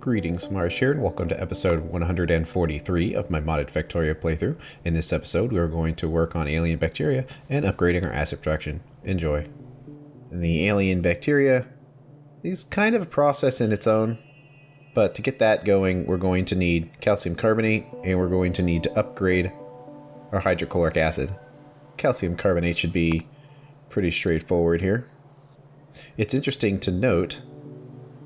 Greetings, Marsh here, and welcome to episode 143 of my modded Factorio playthrough. In this episode, we are going to work on alien bacteria and upgrading our acid production. Enjoy. The alien bacteria is kind of a process in its own, but to get that going, we're going to need calcium carbonate, and we're going to need to upgrade our hydrochloric acid. Calcium carbonate should be pretty straightforward here. It's interesting to note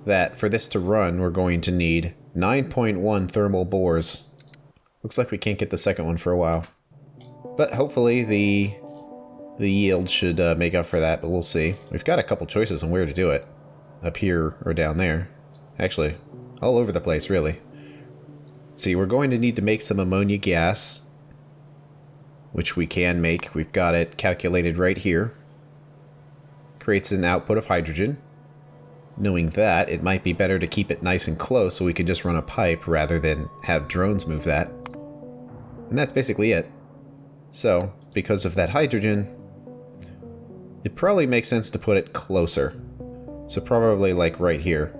that for this to run, we're going to need 9.1 thermal bores. Looks like we can't get the second one for a while. But hopefully the yield should make up for that, but we'll see. We've got a couple choices on where to do it. Up here or down there. Actually, all over the place, really. See, we're going to need to make some ammonia gas, which we can make. We've got it calculated right here. Creates an output of hydrogen. Knowing that, it might be better to keep it nice and close so we can just run a pipe rather than have drones move that. And that's basically it. So, because of that hydrogen, it probably makes sense to put it closer. So probably like right here.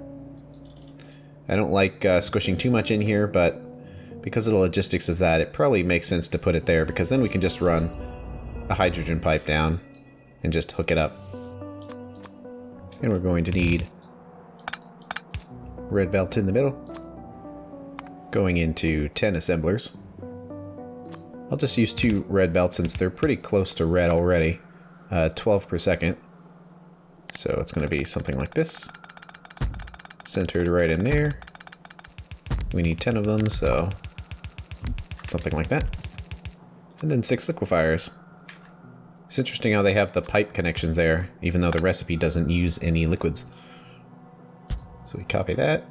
I don't like squishing too much in here, but because of the logistics of that, it probably makes sense to put it there, because then we can just run a hydrogen pipe down and just hook it up. And we're going to need red belt in the middle, going into 10 assemblers. I'll just use 2 red belts since they're pretty close to red already, 12 per second. So it's going to be something like this, centered right in there. We need 10 of them, so something like that. And then 6 liquefiers. It's interesting how they have the pipe connections there, even though the recipe doesn't use any liquids. So we copy that.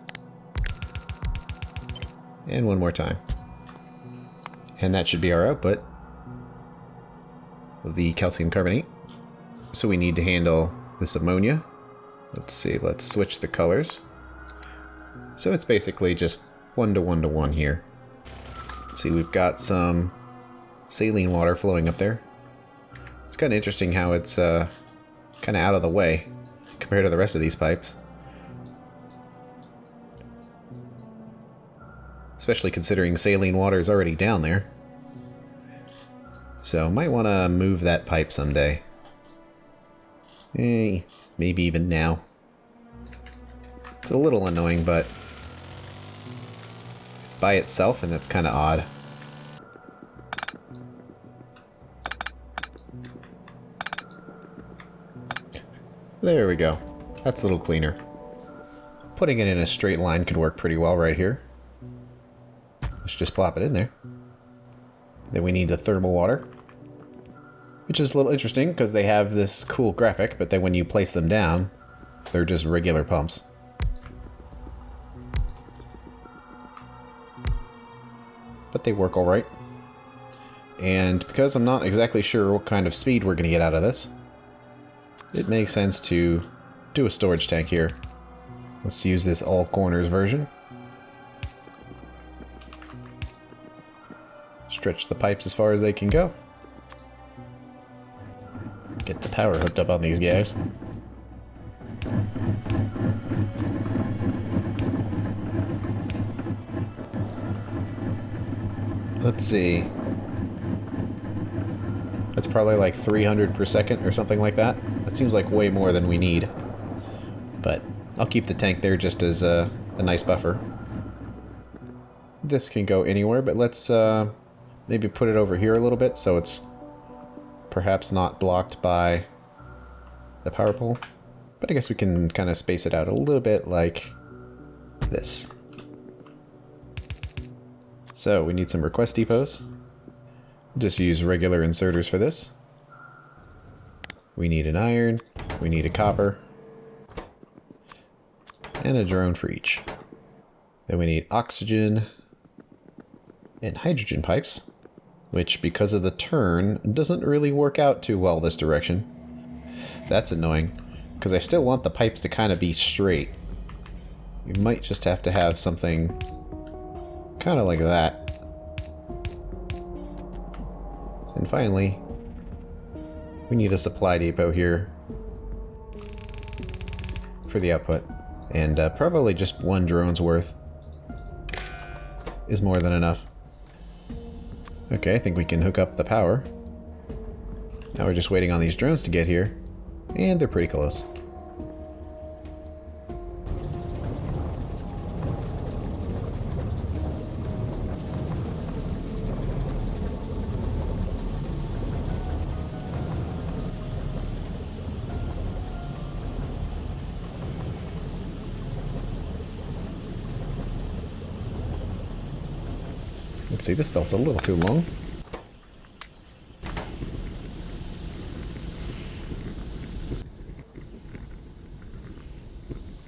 And one more time. And that should be our output of the calcium carbonate. So we need to handle this ammonia. Let's see, let's switch the colors. So it's basically just 1 to 1 to 1 here. Let's see, we've got some saline water flowing up there. It's kind of interesting how it's kind of out of the way compared to the rest of these pipes. Especially considering saline water is already down there. So might want to move that pipe someday. Maybe even now. It's a little annoying, but it's by itself and that's kind of odd. There we go. That's a little cleaner. Putting it in a straight line could work pretty well right here. Let's just plop it in there. Then we need the thermal water, which is a little interesting because they have this cool graphic, but then when you place them down, they're just regular pumps. But they work all right. And because I'm not exactly sure what kind of speed we're going to get out of this, it makes sense to do a storage tank here. Let's use this all corners version. Stretch the pipes as far as they can go. Get the power hooked up on these guys. Let's see. That's probably like 300 per second or something like that. That seems like way more than we need. But I'll keep the tank there just as a nice buffer. This can go anywhere, but let's maybe put it over here a little bit so it's perhaps not blocked by the power pole. But I guess we can kind of space it out a little bit like this. So we need some request depots. Just use regular inserters for this. We need an iron, we need a copper, and a drone for each. Then we need oxygen and hydrogen pipes, which because of the turn doesn't really work out too well this direction. That's annoying, because I still want the pipes to kind of be straight. We might just have to have something kind of like that. And finally, we need a supply depot here for the output. And probably just 1 drone's worth. is more than enough. Okay, I think we can hook up the power. Now we're just waiting on these drones to get here, and they're pretty close. Let's see, this belt's a little too long.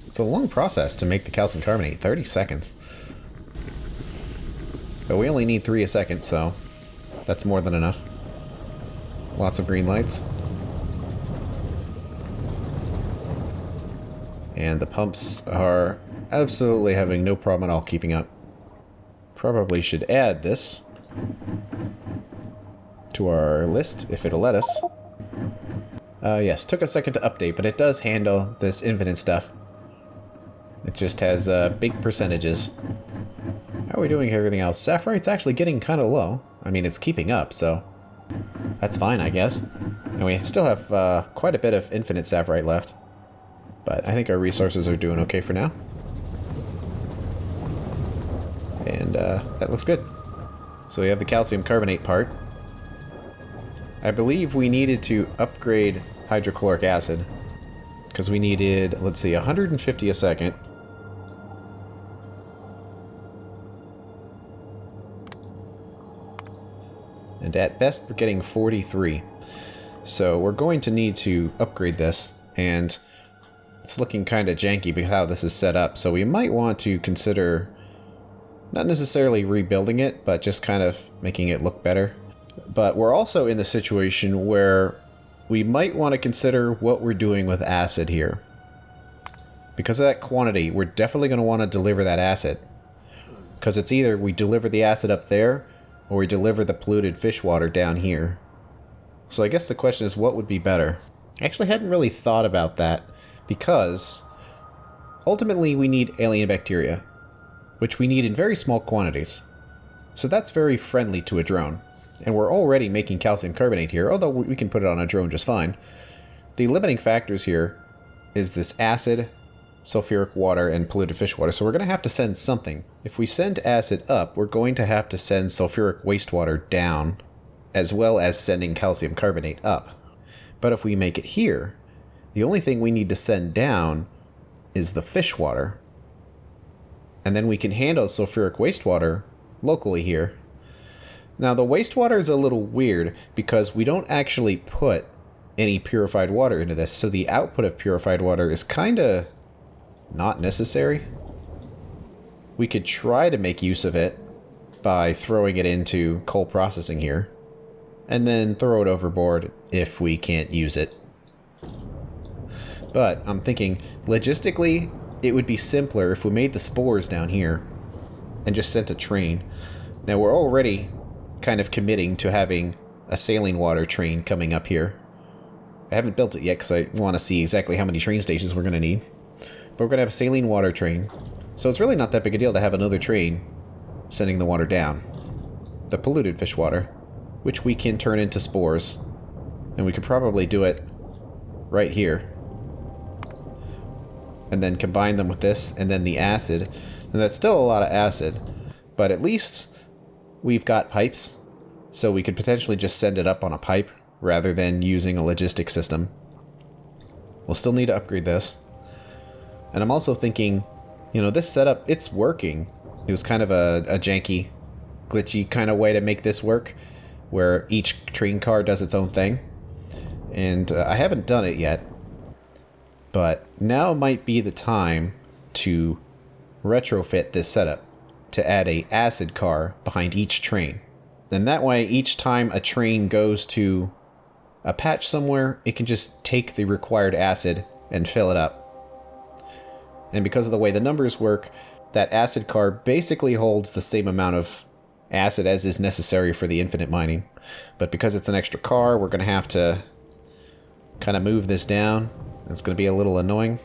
It's a long process to make the calcium carbonate, 30 seconds. But we only need 3 a second, so that's more than enough. Lots of green lights. And the pumps are absolutely having no problem at all keeping up. Probably should add this to our list if it'll let us. Yes, took a second to update, but it does handle this infinite stuff. It just has big percentages. How are we doing everything else? Sapphirite's actually getting kind of low. I mean, it's keeping up, so that's fine, I guess. And we still have quite a bit of infinite sapphirite left. But I think our resources are doing okay for now. And that looks good. So we have the calcium carbonate part. I believe we needed to upgrade hydrochloric acid because we needed, let's see, 150 a second. And at best, we're getting 43. So we're going to need to upgrade this, and it's looking kind of janky because how this is set up. So we might want to consider not necessarily rebuilding it, but just kind of making it look better. But we're also in the situation where we might want to consider what we're doing with acid here. Because of that quantity, we're definitely going to want to deliver that acid. Because it's either we deliver the acid up there, or we deliver the polluted fish water down here. So I guess the question is, what would be better? I actually hadn't really thought about that, because ultimately we need alien bacteria, which we need in very small quantities. So that's very friendly to a drone. And we're already making calcium carbonate here, although we can put it on a drone just fine. The limiting factors here is this acid, sulfuric water, and polluted fish water. So we're going to have to send something. If we send acid up, we're going to have to send sulfuric wastewater down, as well as sending calcium carbonate up. But if we make it here, the only thing we need to send down is the fish water. And then we can handle sulfuric wastewater locally here. Now the wastewater is a little weird because we don't actually put any purified water into this, so the output of purified water is kind of not necessary. We could try to make use of it by throwing it into coal processing here, and then throw it overboard if we can't use it. But I'm thinking, logistically, it would be simpler if we made the spores down here and just sent a train. Now we're already kind of committing to having a saline water train coming up here. I haven't built it yet because I want to see exactly how many train stations we're going to need. But we're going to have a saline water train. So it's really not that big a deal to have another train sending the water down. The polluted fish water, which we can turn into spores. And we could probably do it right here. And then combine them with this, and then the acid. And that's still a lot of acid, but at least we've got pipes, so we could potentially just send it up on a pipe rather than using a logistic system. We'll still need to upgrade this. And I'm also thinking, you know, this setup, it's working. It was kind of a janky, glitchy kind of way to make this work, where each train car does its own thing. And I haven't done it yet. But now might be the time to retrofit this setup to add a acid car behind each train. And that way, each time a train goes to a patch somewhere, it can just take the required acid and fill it up. And because of the way the numbers work, that acid car basically holds the same amount of acid as is necessary for the infinite mining. But because it's an extra car, we're going to have to kind of move this down. It's going to be a little annoying,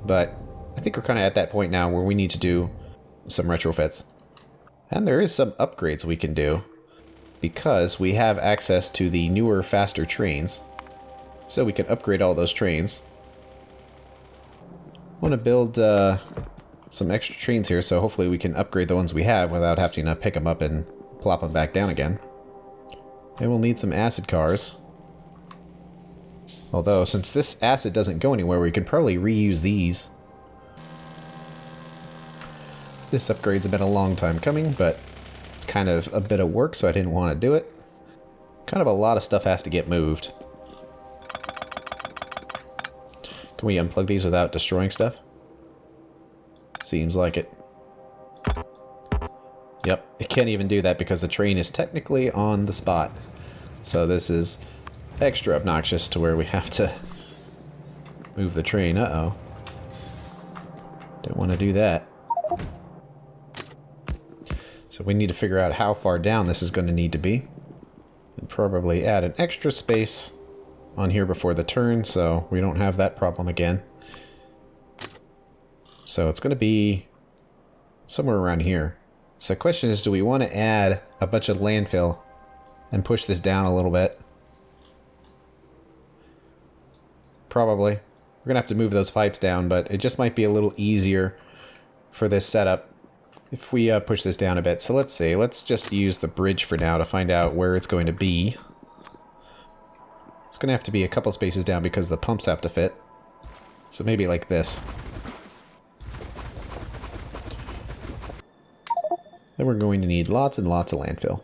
but I think we're kind of at that point now where we need to do some retrofits. And there is some upgrades we can do, because we have access to the newer, faster trains. So we can upgrade all those trains. I want to build some extra trains here, so hopefully we can upgrade the ones we have without having to pick them up and plop them back down again. And we'll need some acid cars. Although, since this acid doesn't go anywhere, we could probably reuse these. This upgrade's been a long time coming, but it's kind of a bit of work, so I didn't want to do it. Kind of a lot of stuff has to get moved. Can we unplug these without destroying stuff? Seems like it. Yep, it can't even do that because the train is technically on the spot. So this is extra obnoxious to where we have to move the train. Uh-oh. Don't want to do that. So we need to figure out how far down this is going to need to be. And probably add an extra space on here before the turn so we don't have that problem again. So it's going to be somewhere around here. So the question is, do we want to add a bunch of landfill and push this down a little bit? Probably. We're going to have to move those pipes down, but it just might be a little easier for this setup if we push this down a bit. So let's see. Let's just use the bridge for now to find out where it's going to be. It's going to have to be a couple spaces down because the pumps have to fit. So maybe like this. Then we're going to need lots and lots of landfill.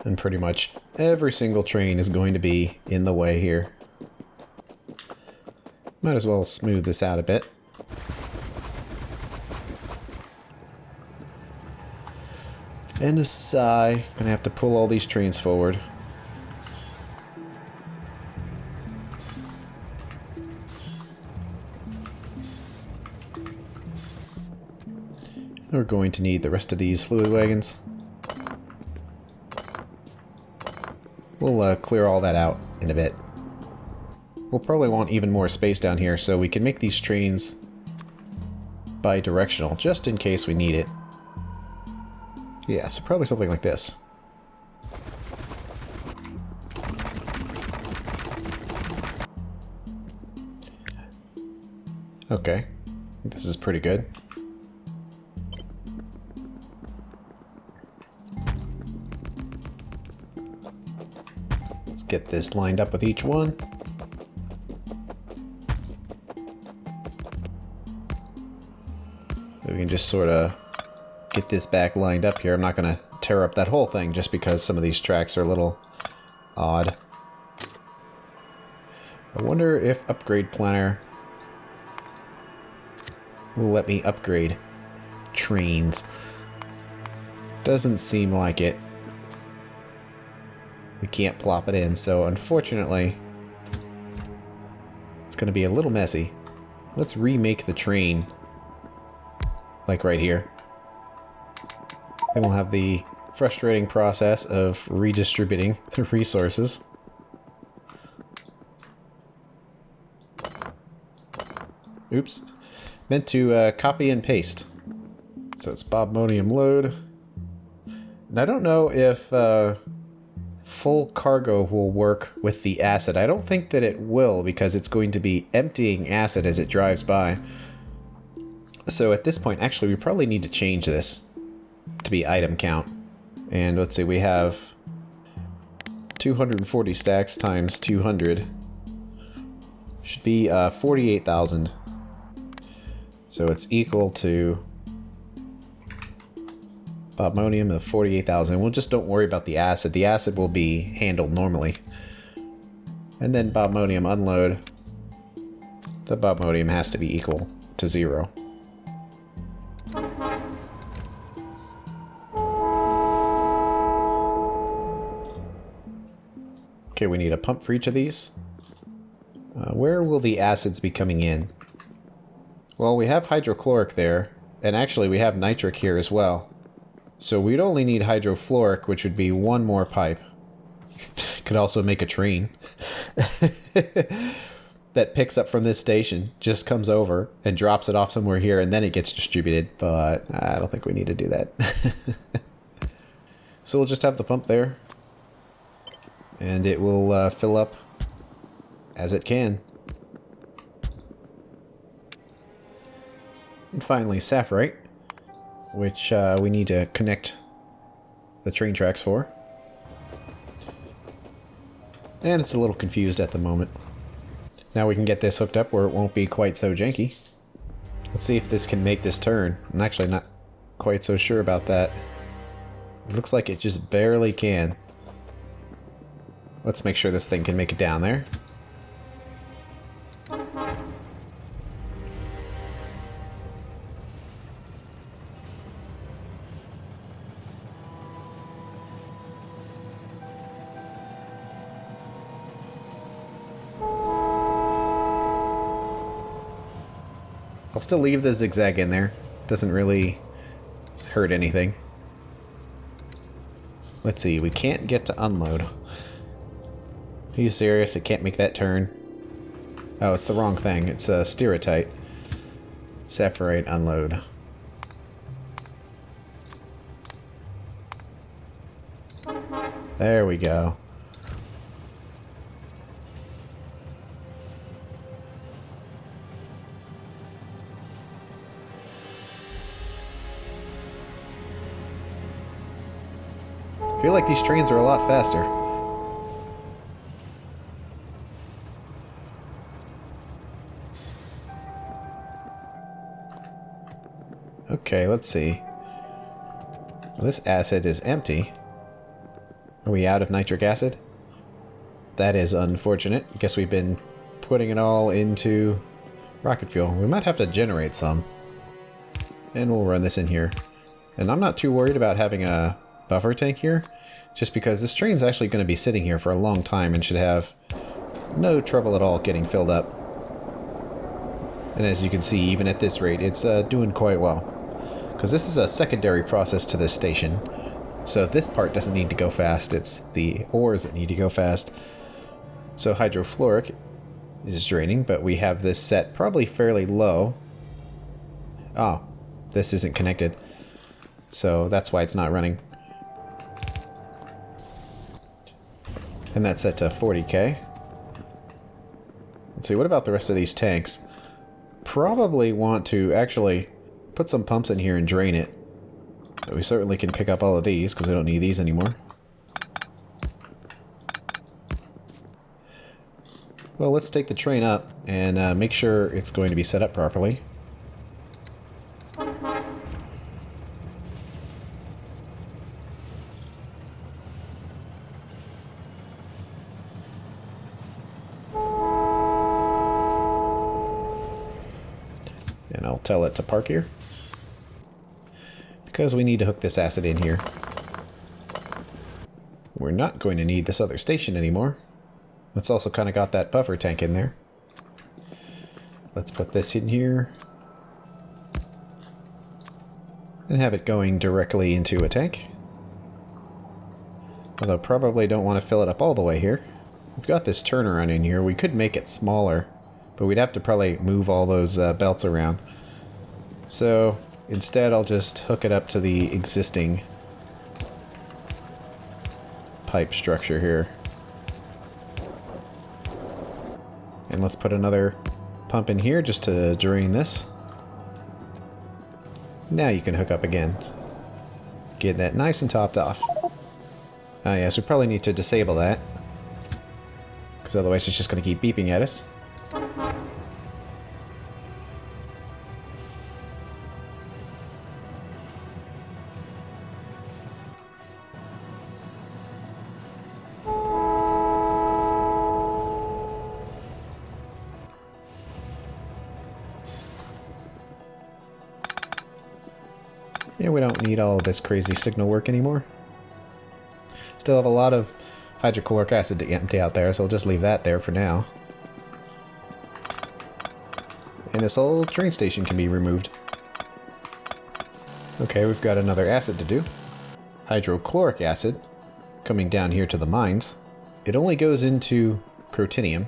And pretty much every single train is going to be in the way here. Might as well smooth this out a bit. And a sigh. Gonna have to pull all these trains forward. We're going to need the rest of these fluid wagons. We'll clear all that out in a bit. We'll probably want even more space down here so we can make these trains bi-directional just in case we need it. Yeah, so probably something like this. Okay, I think this is pretty good. Let's get this lined up with each one. We can just sort of get this back lined up here. I'm not going to tear up that whole thing just because some of these tracks are a little odd. I wonder if Upgrade Planner will let me upgrade trains. Doesn't seem like it. We can't plop it in, so unfortunately it's going to be a little messy. Let's remake the train. Like right here. Then we'll have the frustrating process of redistributing the resources. Oops. Meant to copy and paste. So it's Bobmonium load. And I don't know if full cargo will work with the acid. I don't think that it will because it's going to be emptying acid as it drives by. So at this point, actually, we probably need to change this to be item count. And let's see, we have 240 stacks times 200. Should be 48,000. So it's equal to Bobmonium of 48,000. We'll just don't worry about the acid. The acid will be handled normally. And then Bobmonium unload. The Bobmonium has to be equal to 0. Okay, we need a pump for each of these. Where will the acids be coming in? Well, we have hydrochloric there, and actually we have nitric here as well. So we'd only need hydrofluoric, which would be one more pipe. Could also make a train. that picks up from this station just comes over and drops it off somewhere here, and then it gets distributed, but I don't think we need to do that. So we'll just have the pump there, and it will fill up as it can. And finally, sapphirite, which we need to connect the train tracks for. And it's a little confused at the moment. Now we can get this hooked up where it won't be quite so janky. Let's see if this can make this turn. I'm actually not quite so sure about that. It looks like it just barely can. Let's make sure this thing can make it down there. I'll still leave the zigzag in there. Doesn't really hurt anything. Let's see, we can't get to unload. Are you serious? It can't make that turn? Oh, it's the wrong thing. It's stereotype. Sapphirite unload. There we go. I feel like these trains are a lot faster. Okay, let's see. Well, this acid is empty. Are we out of nitric acid? That is unfortunate. I guess we've been putting it all into rocket fuel. We might have to generate some. And we'll run this in here. And I'm not too worried about having a buffer tank here, just because this train's actually going to be sitting here for a long time and should have no trouble at all getting filled up. And as you can see, even at this rate, it's doing quite well. Because this is a secondary process to this station. So this part doesn't need to go fast, it's the ores that need to go fast. So hydrofluoric is draining, but we have this set probably fairly low. Oh, this isn't connected. So that's why it's not running. And that's set to 40k. Let's see, what about the rest of these tanks? Probably want to actually put some pumps in here and drain it. But we certainly can pick up all of these, because we don't need these anymore. Well, let's take the train up and make sure it's going to be set up properly. And I'll tell it to park here, because we need to hook this acid in here. We're not going to need this other station anymore. It's also kind of got that buffer tank in there. Let's put this in here and have it going directly into a tank. Although probably don't want to fill it up all the way here. We've got this turnaround in here. We could make it smaller, but we'd have to probably move all those belts around. So instead I'll just hook it up to the existing pipe structure here. And let's put another pump in here just to drain this. Now you can hook up again. Get that nice and topped off. Ah yes, we probably need to disable that, because otherwise it's just going to keep beeping at us. Yeah, we don't need all of this crazy signal work anymore. Still have a lot of hydrochloric acid to empty out there, so we'll just leave that there for now. And this whole train station can be removed. Okay, we've got another acid to do. Hydrochloric acid, coming down here to the mines. It only goes into crotinium,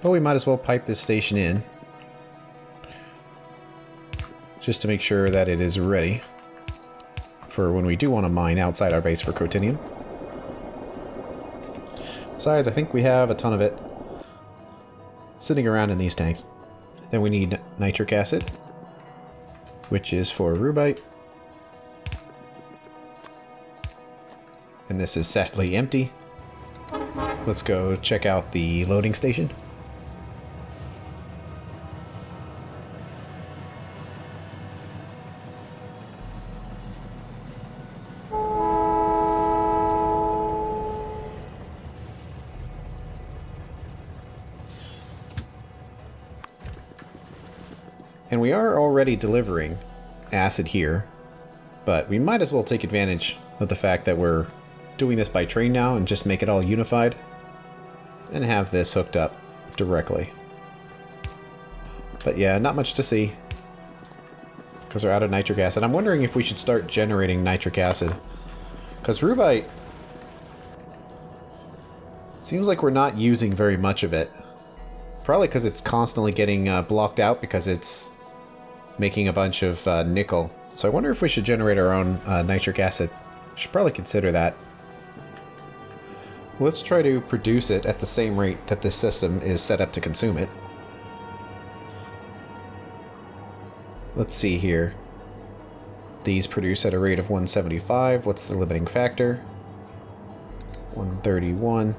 But we might as well pipe this station in, just to make sure that it is ready for when we do want to mine outside our base for Crotinium. Besides, I think we have a ton of it sitting around in these tanks. Then we need nitric acid, which is for rubite. And this is sadly empty. Let's go check out the loading station. And we are already delivering acid here, but we might as well take advantage of the fact that we're doing this by train now and just make it all unified and have this hooked up directly. But yeah, not much to see because we're out of nitric acid. I'm wondering if we should start generating nitric acid, because rubite seems like we're not using very much of it. Probably because it's constantly getting blocked out because it's making a bunch of nickel. So I wonder if we should generate our own nitric acid. Should probably consider that. Let's try to produce it at the same rate that this system is set up to consume it. Let's see here. These produce at a rate of 175. What's the limiting factor? 131.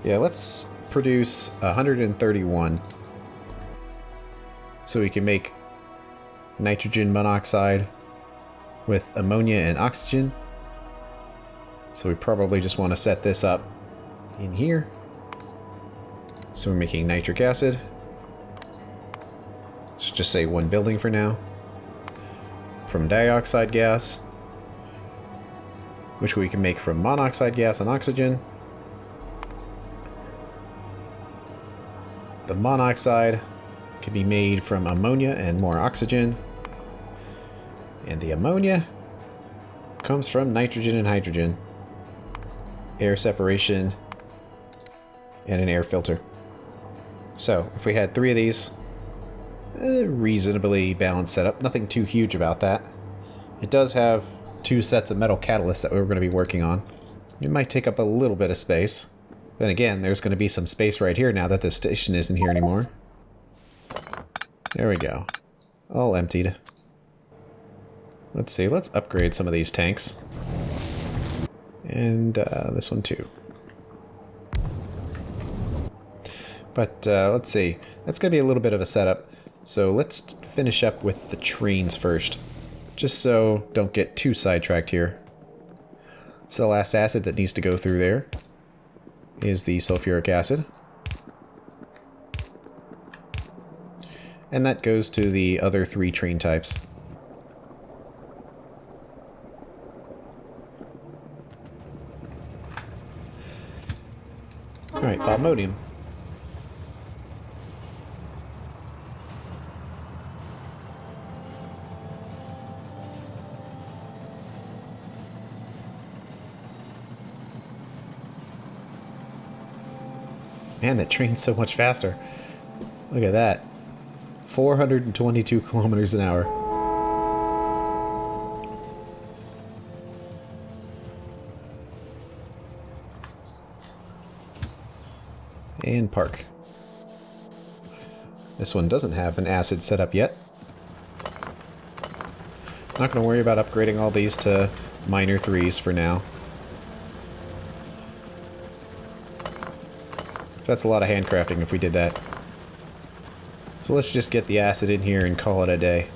Yeah, let's produce 131. So we can make nitrogen monoxide with ammonia and oxygen. So we probably just want to set this up in here. So we're making nitric acid. Let's just say one building for now. From dioxide gas, which we can make from monoxide gas and oxygen. The monoxide can be made from ammonia and more oxygen. And the ammonia comes from nitrogen and hydrogen, air separation, and an air filter. So if we had 3 of these, reasonably balanced setup, nothing too huge about that. It does have 2 sets of metal catalysts that we're going to be working on. It might take up a little bit of space. Then again, there's going to be some space right here now that the station isn't here anymore. There we go. All emptied. Let's see, let's upgrade some of these tanks. And this one too. But let's see, that's going to be a little bit of a setup. So let's finish up with the trains first, just so don't get too sidetracked here. So the last acid that needs to go through there is the sulfuric acid. And that goes to the other 3 train types. Alright, Bobmodium. Man, that train's so much faster. Look at that. 422 kilometers an hour. And park. This one doesn't have an acid set up yet. Not going to worry about upgrading all these to minor 3s for now. So that's a lot of handcrafting if we did that. So let's just get the acid in here and call it a day.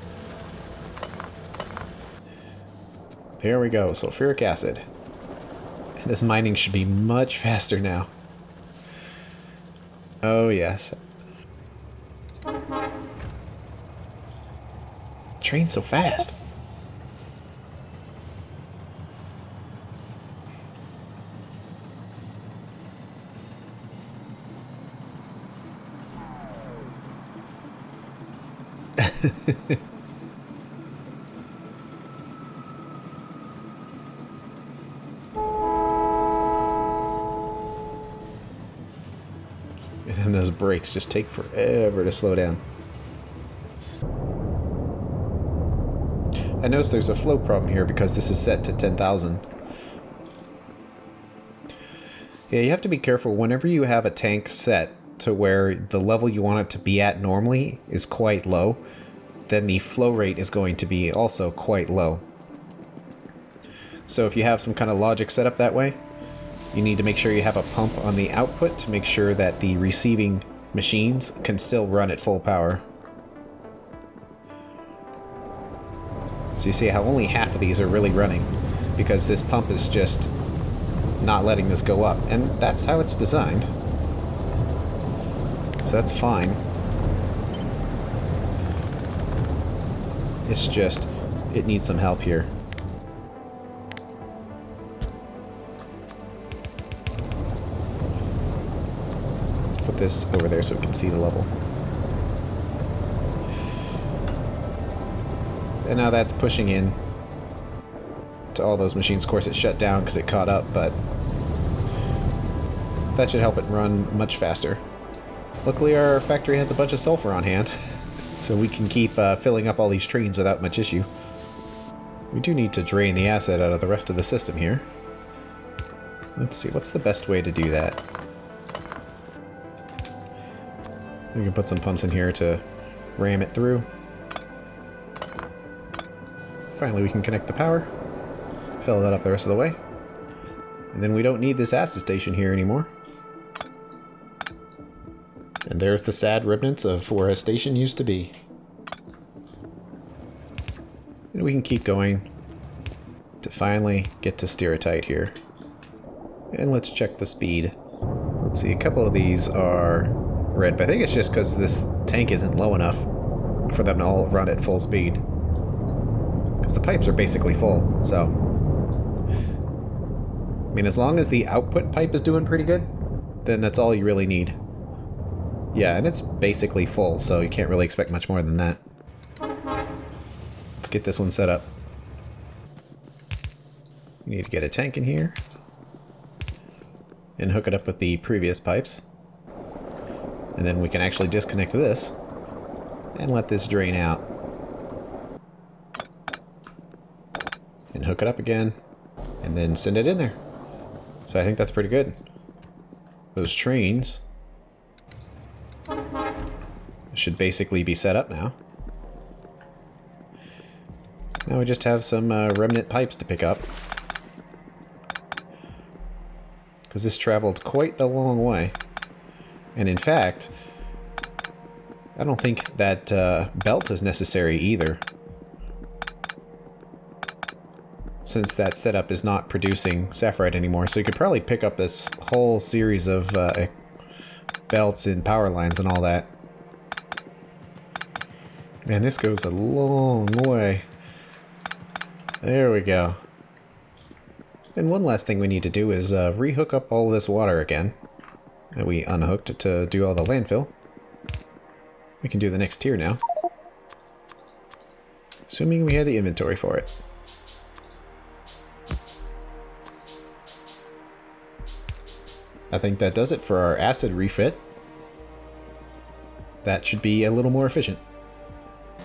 There we go, sulfuric acid. And this mining should be much faster now. Oh yes. Train's so fast. And those brakes just take forever to slow down. I notice there's a flow problem here because this is set to 10,000. Yeah, you have to be careful whenever you have a tank set to where the level you want it to be at normally is quite low, then the flow rate is going to be also quite low. So if you have some kind of logic set up that way, you need to make sure you have a pump on the output to make sure that the receiving machines can still run at full power. So you see how only half of these are really running because this pump is just not letting this go up. And that's how it's designed. So that's fine. It's just, it needs some help here. Let's put this over there so we can see the level. And now that's pushing in to all those machines. Of course, it shut down because it caught up, but that should help it run much faster. Luckily, our factory has a bunch of sulfur on hand, so we can keep filling up all these trains without much issue. We do need to drain the acid out of the rest of the system here. Let's see, what's the best way to do that? We can put some pumps in here to ram it through. Finally, we can connect the power, fill that up the rest of the way, and then we don't need this acid station here anymore. And there's the sad remnants of where a station used to be. And we can keep going to finally get to steerotite here. And let's check the speed. Let's see, a couple of these are red, but I think it's just because this tank isn't low enough for them to all run at full speed. Because the pipes are basically full, so... I mean, as long as the output pipe is doing pretty good, then that's all you really need. Yeah, and it's basically full, so you can't really expect much more than that. Let's get this one set up. We need to get a tank in here. And hook it up with the previous pipes. And then we can actually disconnect this. And let this drain out. And hook it up again. And then send it in there. So I think that's pretty good. Those trains should basically be set up now. Now we just have some remnant pipes to pick up. Because this traveled quite the long way. And in fact, I don't think that belt is necessary either. Since that setup is not producing sapphirite anymore. So you could probably pick up this whole series of belts and power lines and all that. Man, this goes a long way. There we go. And one last thing we need to do is rehook up all this water again that we unhooked to do all the landfill. We can do the next tier now. Assuming we had the inventory for it. I think that does it for our acid refit. That should be a little more efficient.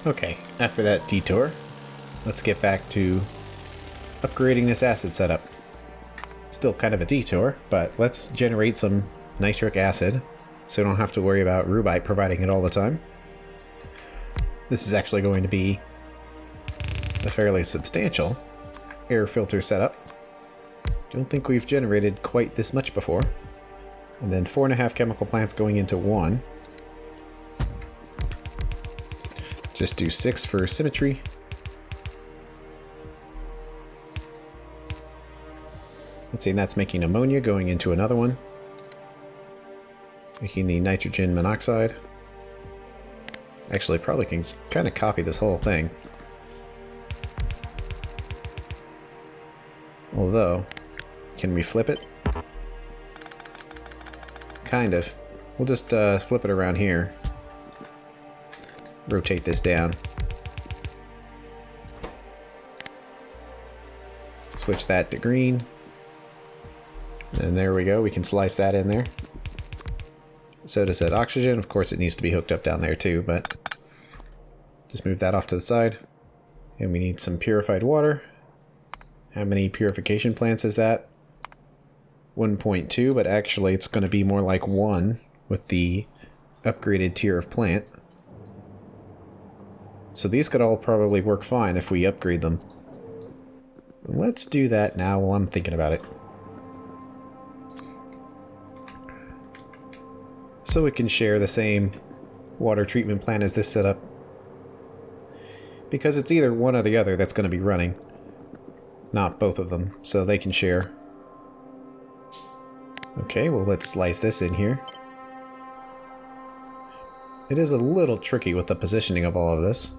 Okay, after that detour, let's get back to upgrading this acid setup. Still kind of a detour, but let's generate some nitric acid so we don't have to worry about Rubite providing it all the time. This is actually going to be a fairly substantial air filter setup. Don't think we've generated quite this much before. And then 4.5 chemical plants going into 1. Just do 6 for symmetry. Let's see, that's making ammonia going into another one. Making the nitrogen monoxide. Actually, probably can kind of copy this whole thing. Although, can we flip it? Kind of. We'll just flip it around here. Rotate this down. Switch that to green. And there we go. We can slice that in there. So does that oxygen. Of course, it needs to be hooked up down there too, but just move that off to the side. And we need some purified water. How many purification plants is that? 1.2, but actually it's going to be more like 1 with the upgraded tier of plant. So these could all probably work fine if we upgrade them. Let's do that now while I'm thinking about it. So it can share the same water treatment plant as this setup. Because it's either one or the other that's going to be running. Not both of them, so they can share. Okay, well let's slice this in here. It is a little tricky with the positioning of all of this.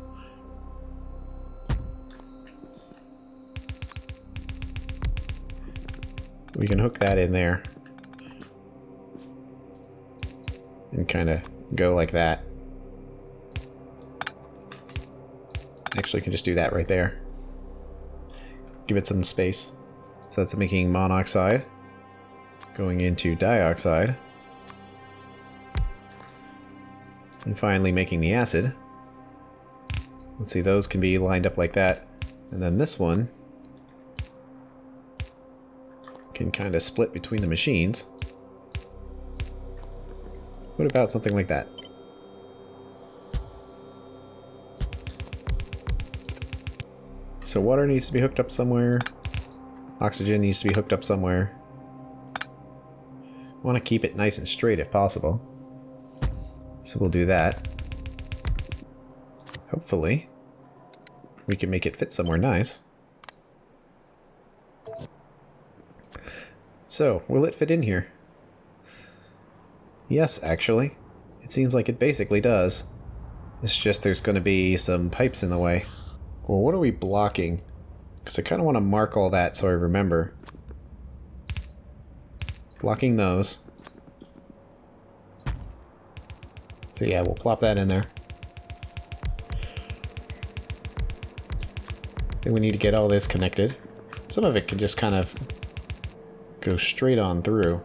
We can hook that in there. And kind of go like that. Actually, can just do that right there. Give it some space. So that's making monoxide. Going into dioxide. And finally making the acid. Let's see, those can be lined up like that. And then this one can kind of split between the machines. What about something like that? So water needs to be hooked up somewhere. Oxygen needs to be hooked up somewhere. Want to keep it nice and straight if possible. So we'll do that. Hopefully, we can make it fit somewhere nice. So, will it fit in here? Yes, actually. It seems like it basically does. It's just there's going to be some pipes in the way. Well, what are we blocking? Because I kind of want to mark all that so I remember. Blocking those. So yeah, we'll plop that in there. Then we need to get all this connected. Some of it can just kind of go straight on through.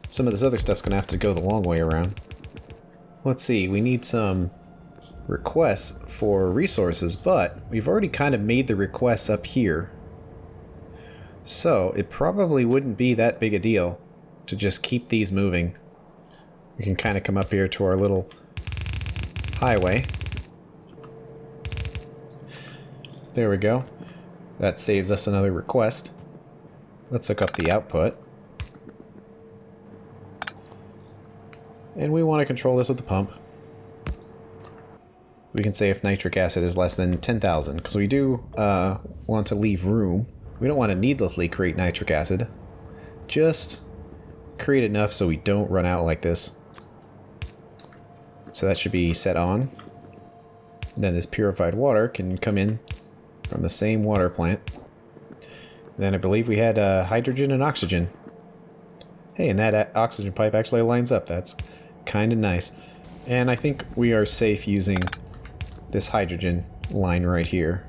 Some of this other stuff's gonna have to go the long way around. Let's see, we need some requests for resources, but we've already kind of made the requests up here. So it probably wouldn't be that big a deal to just keep these moving. We can kind of come up here to our little highway. There we go. That saves us another request. Let's look up the output. And we want to control this with the pump. We can say if nitric acid is less than 10,000, because we do want to leave room. We don't want to needlessly create nitric acid. Just create enough so we don't run out like this. So that should be set on. And then this purified water can come in from the same water plant. And then I believe we had hydrogen and oxygen. Hey, and that oxygen pipe actually lines up. That's kind of nice. And I think we are safe using this hydrogen line right here.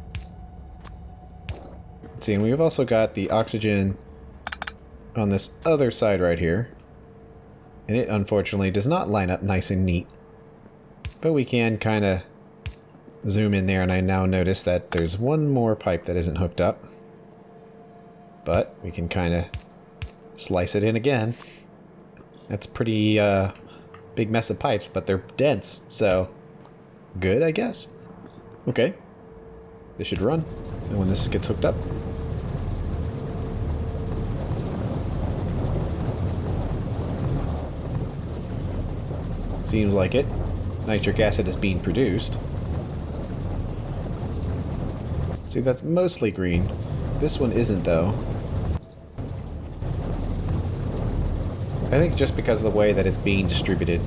Let's see, and we've also got the oxygen on this other side right here. And it unfortunately does not line up nice and neat. But we can kind of zoom in there, and I now notice that there's one more pipe that isn't hooked up. But we can kind of slice it in again. That's pretty big mess of pipes, but they're dense, so good, I guess. Okay, this should run, and when this gets hooked up, seems like it. Nitric acid is being produced. See, that's mostly green. This one isn't, though. I think just because of the way that it's being distributed.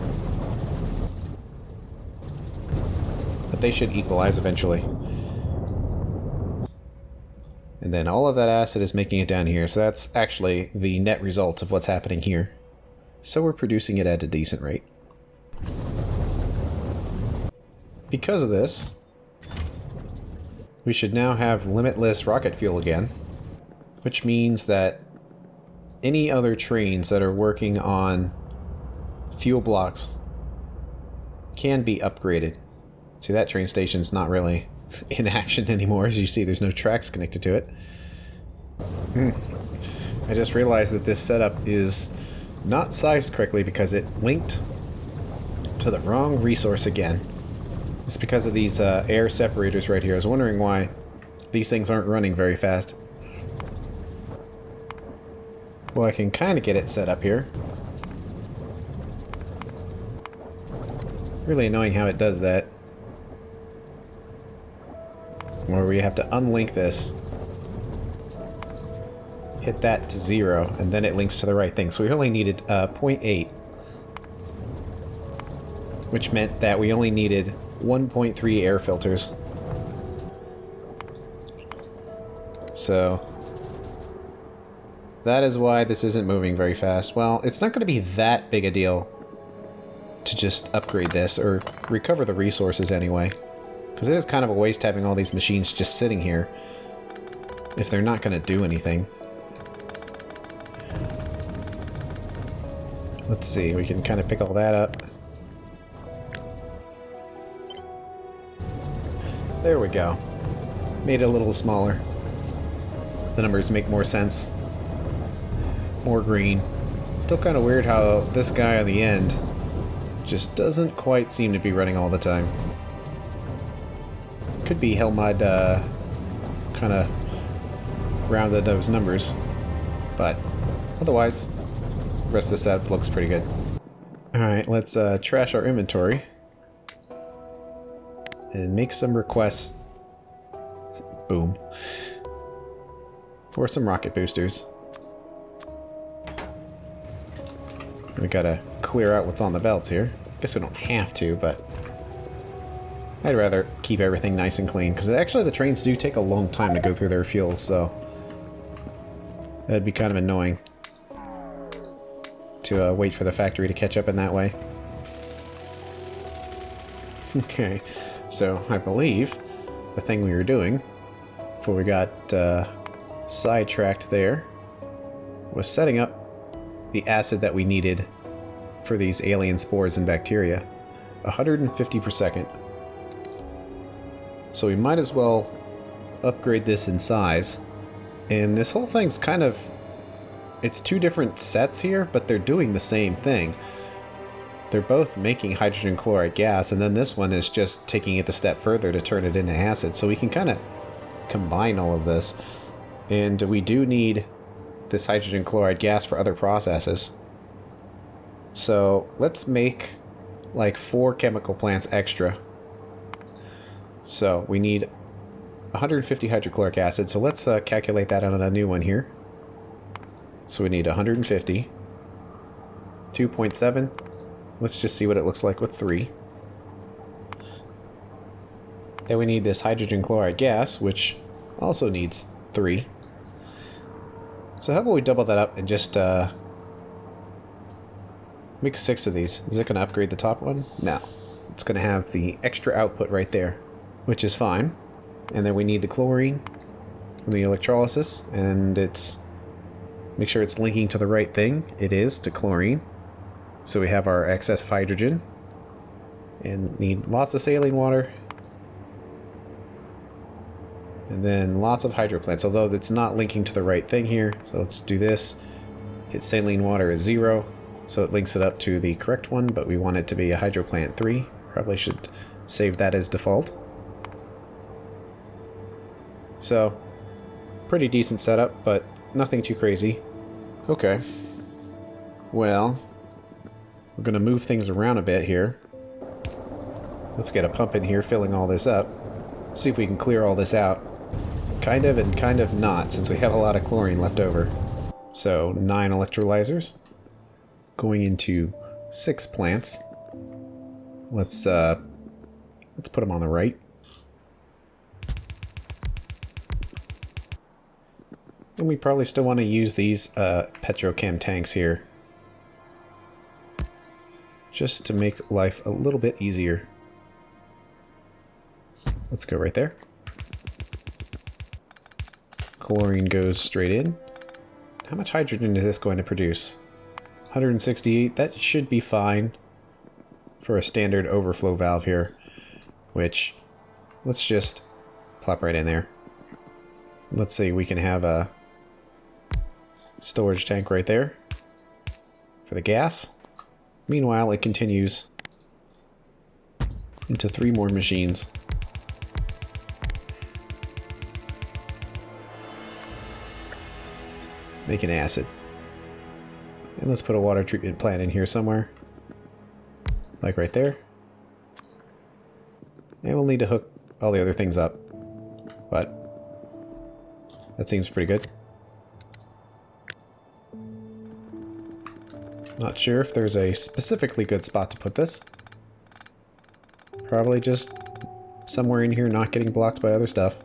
But they should equalize eventually. And then all of that acid is making it down here, so that's actually the net result of what's happening here. So we're producing it at a decent rate. Because of this, we should now have limitless rocket fuel again, which means that any other trains that are working on fuel blocks can be upgraded. See, that train station's not really in action anymore. As you see, there's no tracks connected to it. I just realized that this setup is not sized correctly because it linked to the wrong resource again. It's because of these air separators right here. I was wondering why these things aren't running very fast. Well, I can kind of get it set up here. Really annoying how it does that. Where we have to unlink this. Hit that to 0, and then it links to the right thing. So we only needed 0.8. Which meant that we only needed 1.3 air filters. So that is why this isn't moving very fast. Well, it's not going to be that big a deal to just upgrade this, or recover the resources anyway. Because it is kind of a waste having all these machines just sitting here if they're not going to do anything. Let's see, we can kind of pick all that up. There we go. Made it a little smaller. The numbers make more sense. More green. Still kind of weird how this guy on the end just doesn't quite seem to be running all the time. Could be Helmud kind of rounded those numbers, but otherwise, the rest of the setup looks pretty good. Alright, let's trash our inventory and make some requests. Boom. For some rocket boosters. We gotta clear out what's on the belts here. Guess we don't have to, but I'd rather keep everything nice and clean, because actually the trains do take a long time to go through their fuel, so that'd be kind of annoying to wait for the factory to catch up in that way. Okay, so I believe the thing we were doing before we got sidetracked there was setting up the acid that we needed for these alien spores and bacteria. 150 per second. So we might as well upgrade this in size. And this whole thing's kind of... it's two different sets here, but they're doing the same thing. They're both making hydrogen chloride gas, and then this one is just taking it a step further to turn it into acid. So we can kind of combine all of this. And we do need this hydrogen chloride gas for other processes. So let's make like 4 chemical plants extra. So we need 150 hydrochloric acid. So let's calculate that on a new one here. So we need 150. 2.7. Let's just see what it looks like with 3. Then we need this hydrogen chloride gas, which also needs 3. So how about we double that up and just make 6 of these. Is it going to upgrade the top one? No. It's going to have the extra output right there, which is fine. And then we need the chlorine and the electrolysis, and it's... make sure it's linking to the right thing. It is, to chlorine. So we have our excess of hydrogen. And need lots of saline water. And then lots of hydroplants, although it's not linking to the right thing here. So let's do this. Hit saline water as 0. So it links it up to the correct one, but we want it to be a hydroplant 3. Probably should save that as default. So, pretty decent setup, but nothing too crazy. Okay. Well, we're going to move things around a bit here. Let's get a pump in here filling all this up. See if we can clear all this out. Kind of and kind of not, since we have a lot of chlorine left over. So, 9 electrolyzers. Going into 6 plants. Let's put them on the right. And we probably still want to use these petrochem tanks here. Just to make life a little bit easier. Let's go right there. Chlorine goes straight in. How much hydrogen is this going to produce? 168, that should be fine for a standard overflow valve here, which let's just plop right in there. Let's see, we can have a storage tank right there for the gas. Meanwhile, it continues into 3 more machines. Making acid. And let's put a water treatment plant in here somewhere. Like right there. And we'll need to hook all the other things up. But that seems pretty good. Not sure if there's a specifically good spot to put this. Probably just somewhere in here not getting blocked by other stuff.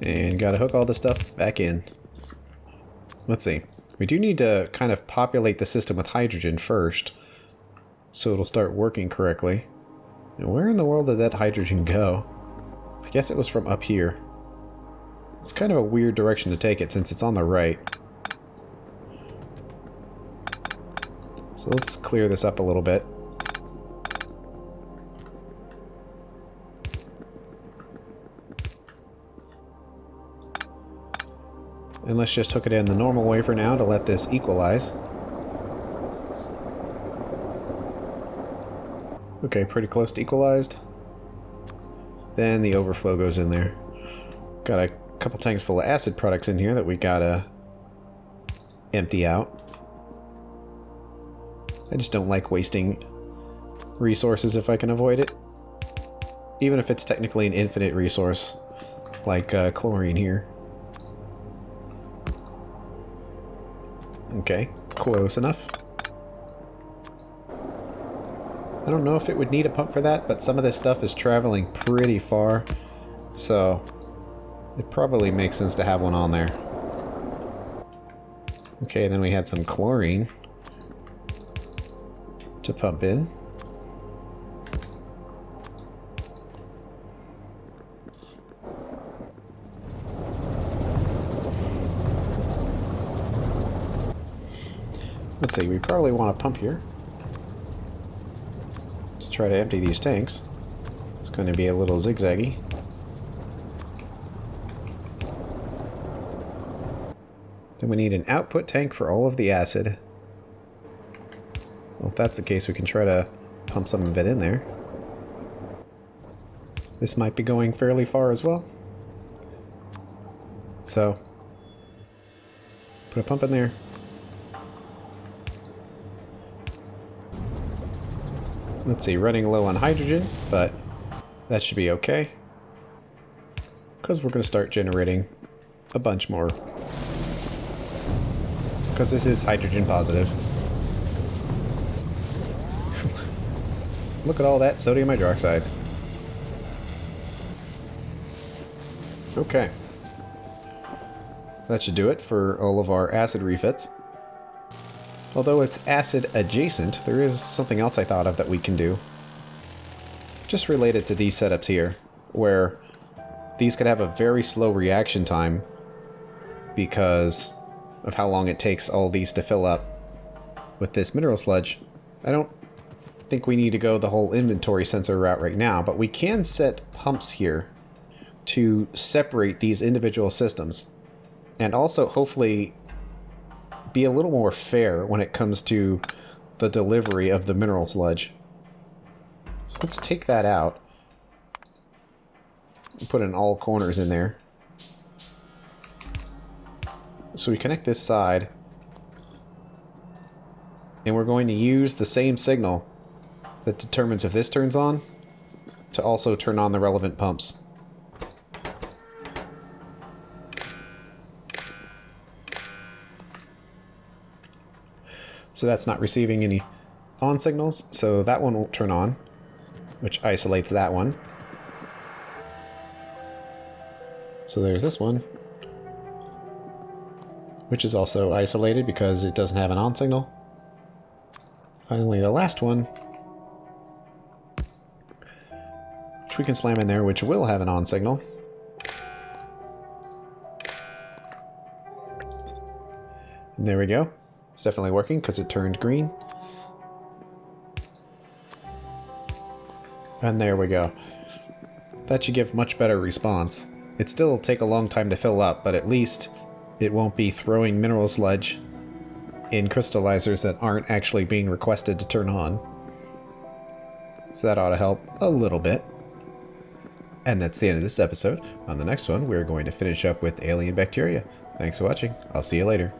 And gotta hook all this stuff back in. Let's see. We do need to kind of populate the system with hydrogen first, so it'll start working correctly. And where in the world did that hydrogen go? I guess it was from up here. It's kind of a weird direction to take it since it's on the right. So let's clear this up a little bit. And let's just hook it in the normal way for now to let this equalize. Okay, pretty close to equalized. Then the overflow goes in there. Got a couple tanks full of acid products in here that we gotta empty out. I just don't like wasting resources if I can avoid it. Even if it's technically an infinite resource, like chlorine here. Okay, close enough. I don't know if it would need a pump for that, but some of this stuff is traveling pretty far, so it probably makes sense to have one on there. Okay, then we had some chlorine to pump in. Let's see, we probably want a pump here to try to empty these tanks. It's going to be a little zigzaggy. Then we need an output tank for all of the acid. Well, if that's the case, we can try to pump some of it in there. This might be going fairly far as well. So, put a pump in there. Let's see, running low on hydrogen, but that should be okay. Because we're going to start generating a bunch more. Because this is hydrogen positive. Look at all that sodium hydroxide. Okay. That should do it for all of our acid refits. Although it's acid adjacent, there is something else I thought of that we can do. Just related to these setups here, where these could have a very slow reaction time because of how long it takes all these to fill up with this mineral sludge. I don't think we need to go the whole inventory sensor route right now, but we can set pumps here to separate these individual systems and also hopefully be a little more fair when it comes to the delivery of the mineral sludge. So let's take that out and put in all corners in there. So we connect this side, and we're going to use the same signal that determines if this turns on to also turn on the relevant pumps. So that's not receiving any on signals, so that one won't turn on, which isolates that one. So there's this one, which is also isolated because it doesn't have an on signal. Finally, the last one, which we can slam in there, which will have an on signal. And there we go. It's definitely working because it turned green. And there we go. That should give much better response. It still will take a long time to fill up, but at least it won't be throwing mineral sludge in crystallizers that aren't actually being requested to turn on. So that ought to help a little bit. And that's the end of this episode. On the next one, we're going to finish up with alien bacteria. Thanks for watching. I'll see you later.